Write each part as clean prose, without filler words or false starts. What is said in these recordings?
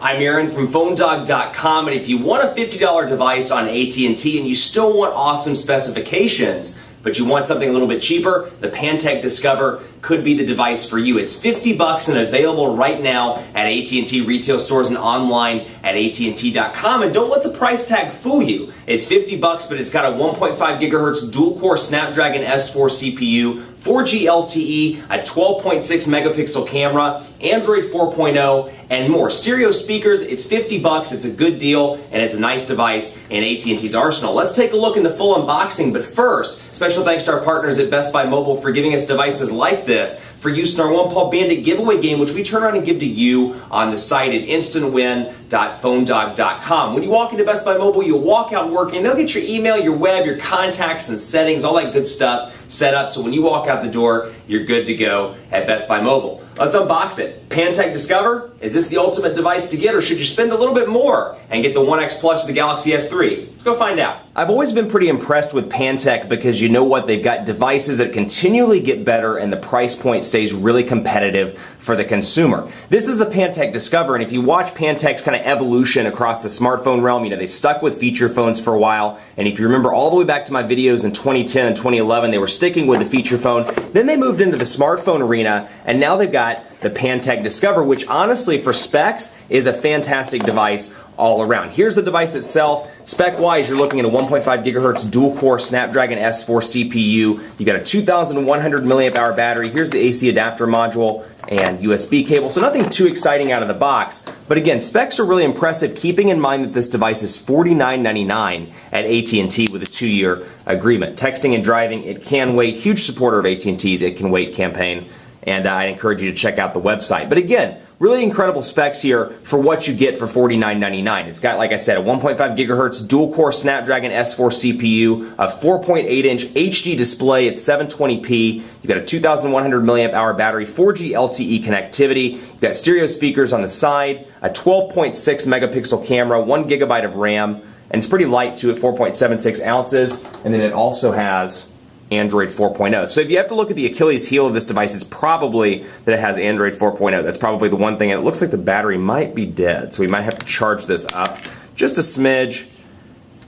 I'm Aaron from PhoneDog.com, and if you want a $50 device on AT&T and you still want awesome specifications, but you want something a little bit cheaper, the Pantech Discover could be the device for you. It's $50 and available right now at AT&T retail stores and online at AT&T.com. And don't let the price tag fool you. It's $50, but it's got a 1.5 gigahertz dual-core Snapdragon S4 CPU, 4G LTE, a 12.6 megapixel camera, Android 4.0, and more. Stereo speakers, it's $50, it's a good deal, and it's a nice device in AT&T's arsenal. Let's take a look in the full unboxing, but first, special thanks to our partners at Best Buy Mobile for giving us devices like this for use in our One Paw Bandit giveaway game, which we turn around and give to you on the site at instantwin.phonedog.com. When you walk into Best Buy Mobile, you'll walk out working. They'll get your email, your web, your contacts and settings, all that good stuff set up, so when you walk out the door, you're good to go at Best Buy Mobile. Let's unbox it. Pantech Discover, is this the ultimate device to get, or should you spend a little bit more and get the One X Plus or the Galaxy S3? Let's go find out. I've always been pretty impressed with Pantech because you know what, they've got devices that continually get better and the price point stays really competitive for the consumer. This is the Pantech Discover, and if you watch Pantech's kind of evolution across the smartphone realm, you know, they stuck with feature phones for a while, and if you remember all the way back to my videos in 2010 and 2011, they were sticking with the feature phone. Then they moved into the smartphone arena, and now they've got the Pantech Discover, which honestly for specs is a fantastic device all around. Here's the device itself. Spec-wise, you're looking at a 1.5 gigahertz dual-core Snapdragon S4 CPU. You got a 2,100 milliamp hour battery. Here's the AC adapter module and USB cable. So nothing too exciting out of the box. But again, specs are really impressive, keeping in mind that this device is $49.99 at AT&T with a 2-year agreement. Texting and driving, it can wait. Huge supporter of AT&T's It Can Wait campaign. And I'd encourage you to check out the website. But again, really incredible specs here for what you get for $49.99. It's got, like I said, a 1.5 gigahertz dual-core Snapdragon S4 CPU, a 4.8-inch HD display at 720p. You've got a 2,100 milliamp hour battery, 4G LTE connectivity. You've got stereo speakers on the side, a 12.6 megapixel camera, 1 gigabyte of RAM, and it's pretty light too at 4.76 ounces. And then it also has Android 4.0. So if you have to look at the Achilles heel of this device, it's probably that it has Android 4.0. That's probably the one thing, and it looks like the battery might be dead, so we might have to charge this up just a smidge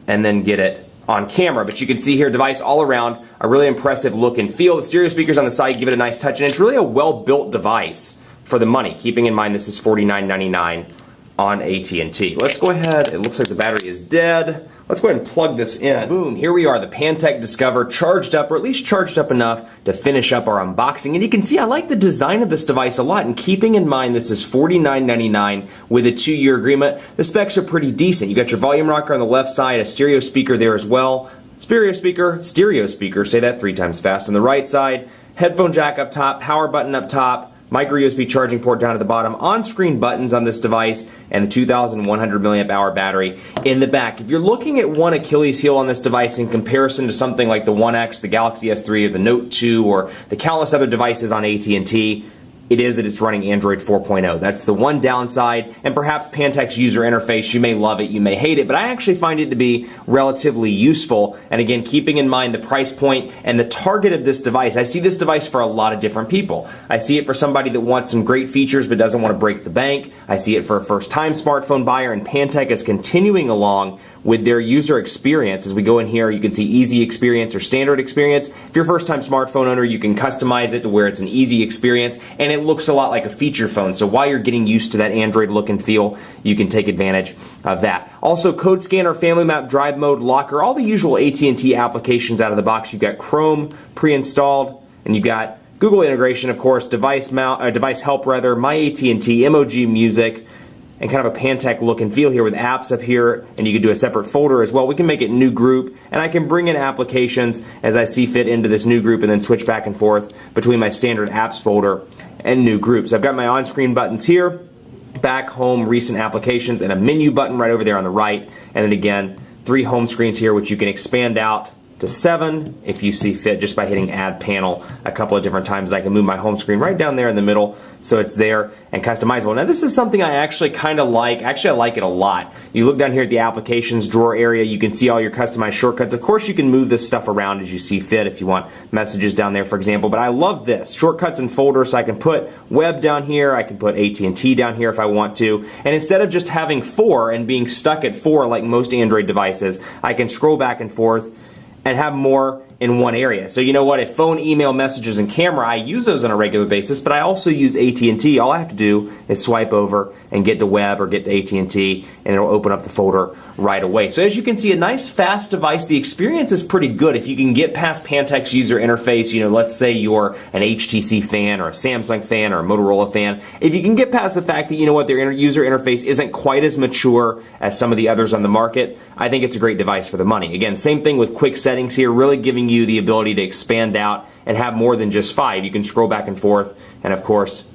and then get it on camera. But you can see here, device all around, a really impressive look and feel. The stereo speakers on the side give it a nice touch, and it's really a well-built device for the money, keeping in mind this is $49.99 on AT&T. Let's go ahead, it looks like the battery is dead. Let's go ahead and plug this in. Boom, here we are, the Pantech Discover charged up, or at least charged up enough to finish up our unboxing. And you can see I like the design of this device a lot, and keeping in mind this is $49.99 with a 2-year agreement, the specs are pretty decent. You got your volume rocker on the left side, a stereo speaker there as well. Stereo speaker, say that 3 times fast. On the right side, headphone jack up top, power button up top, micro USB charging port down at the bottom, on-screen buttons on this device, and the 2,100 milliamp hour battery in the back. If you're looking at one Achilles heel on this device in comparison to something like the One X, the Galaxy S3, or the Note 2, or the countless other devices on AT&T, it is that it's running Android 4.0. That's the one downside, and perhaps Pantech's user interface, you may love it, you may hate it, but I actually find it to be relatively useful. And again, keeping in mind the price point and the target of this device, I see this device for a lot of different people. I see it for somebody that wants some great features but doesn't want to break the bank. I see it for a first-time smartphone buyer, and Pantech is continuing along with their user experience. As we go in here, you can see easy experience or standard experience. If you're a first-time smartphone owner, you can customize it to where it's an easy experience, and it looks a lot like a feature phone. So while you're getting used to that Android look and feel, you can take advantage of that. Also, code scanner, family map, drive mode, locker, all the usual AT&T applications out of the box. You've got Chrome pre-installed, and you've got Google integration, of course, device help, my AT&T, MOG Music, and kind of a Pantech look and feel here with apps up here, and you can do a separate folder as well. We can make it new group, and I can bring in applications as I see fit into this new group and then switch back and forth between my standard apps folder and new groups. I've got my on-screen buttons here, back, home, recent applications, and a menu button right over there on the right, and then again, 3 home screens here which you can expand out to 7 if you see fit, just by hitting add panel a couple of different times. I can move my home screen right down there in the middle so it's there and customizable. Now this is something I actually kind of like. Actually, I like it a lot. You look down here at the applications drawer area, you can see all your customized shortcuts. Of course you can move this stuff around as you see fit if you want messages down there, for example, but I love this. Shortcuts and folders, so I can put web down here, I can put AT&T down here if I want to, and instead of just having 4 and being stuck at 4 like most Android devices, I can scroll back and forth and have more in one area. So you know what, if phone, email, messages, and camera, I use those on a regular basis, but I also use AT&T. All I have to do is swipe over and get to web or get to AT&T, and it'll open up the folder right away. So as you can see, a nice fast device. The experience is pretty good. If you can get past Pantech's user interface, you know, let's say you're an HTC fan or a Samsung fan or a Motorola fan, if you can get past the fact that, you know what, their user interface isn't quite as mature as some of the others on the market, I think it's a great device for the money. Again, same thing with quick settings here, really giving you the ability to expand out and have more than just 5. You can scroll back and forth, and of course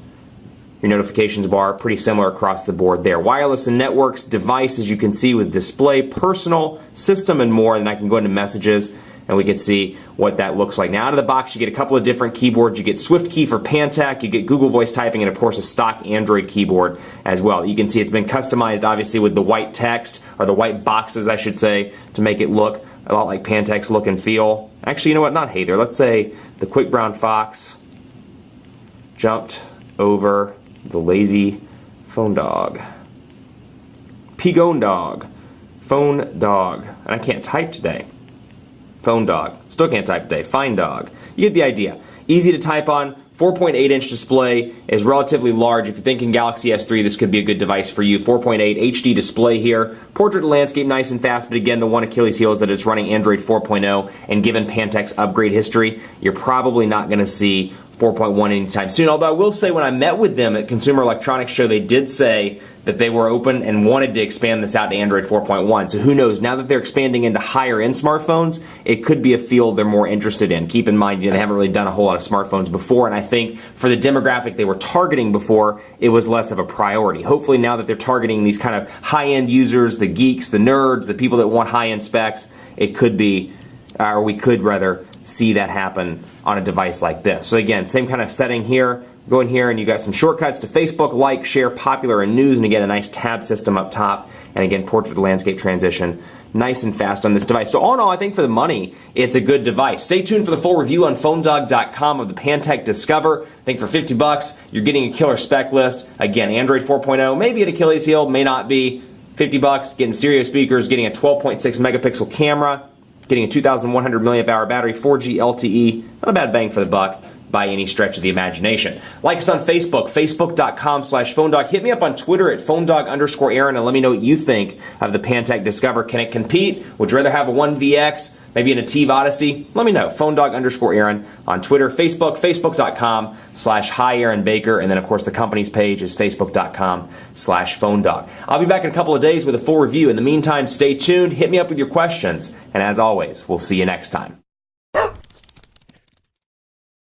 your notifications bar, pretty similar across the board there. Wireless and networks, device, as you can see, with display, personal, system, and more. Then I can go into messages and we can see what that looks like. Now out of the box you get a couple of different keyboards. You get Swift key for Pantech, you get Google voice typing, and of course a stock Android keyboard as well. You can see it's been customized obviously with the white text, or the white boxes I should say, to make it look a lot like Pantech's look and feel. Actually, you know what, not hey there. Let's say the quick brown fox jumped over the lazy phone dog. Pigone dog. Phone dog. And I can't type today. Phone dog. Still can't type today. Fine dog. You get the idea. Easy to type on. 4.8-inch display is relatively large. If you're thinking Galaxy S3, this could be a good device for you. 4.8 HD display here. Portrait to landscape, nice and fast, but again, the one Achilles heel is that it's running Android 4.0, and given Pantech's upgrade history, you're probably not going to see 4.1 anytime soon. Although I will say, when I met with them at Consumer Electronics Show, they did say that they were open and wanted to expand this out to Android 4.1. So who knows, now that they're expanding into higher end smartphones, it could be a field they're more interested in. Keep in mind, they haven't really done a whole lot of smartphones before, and I think for the demographic they were targeting before, it was less of a priority. Hopefully now that they're targeting these kind of high-end users, the geeks, the nerds, the people that want high-end specs, it could be, or we could rather, see that happen on a device like this. So again, same kind of setting here. Go in here and you got some shortcuts to Facebook, like, share, popular, and news, and again a nice tab system up top, and again portrait to landscape transition. Nice and fast on this device. So all in all, I think for the money, it's a good device. Stay tuned for the full review on PhoneDog.com of the Pantech Discover. I think for $50, you're getting a killer spec list. Again, Android 4.0, maybe an Achilles heel, may not be. $50, getting stereo speakers, getting a 12.6 megapixel camera, getting a 2,100 milliamp hour battery, 4G LTE. Not a bad bang for the buck by any stretch of the imagination. Like us on Facebook, facebook.com/PhoneDog. Hit me up on Twitter at PhoneDog_Aaron and let me know what you think of the Pantech Discover. Can it compete? Would you rather have a 1VX, maybe an Ative Odyssey? Let me know. PhoneDog_Aaron on Twitter, Facebook, facebook.com/HiAaronBaker, and then of course the company's page is facebook.com/PhoneDog. I'll be back in a couple of days with a full review. In the meantime, stay tuned, hit me up with your questions, and as always, we'll see you next time.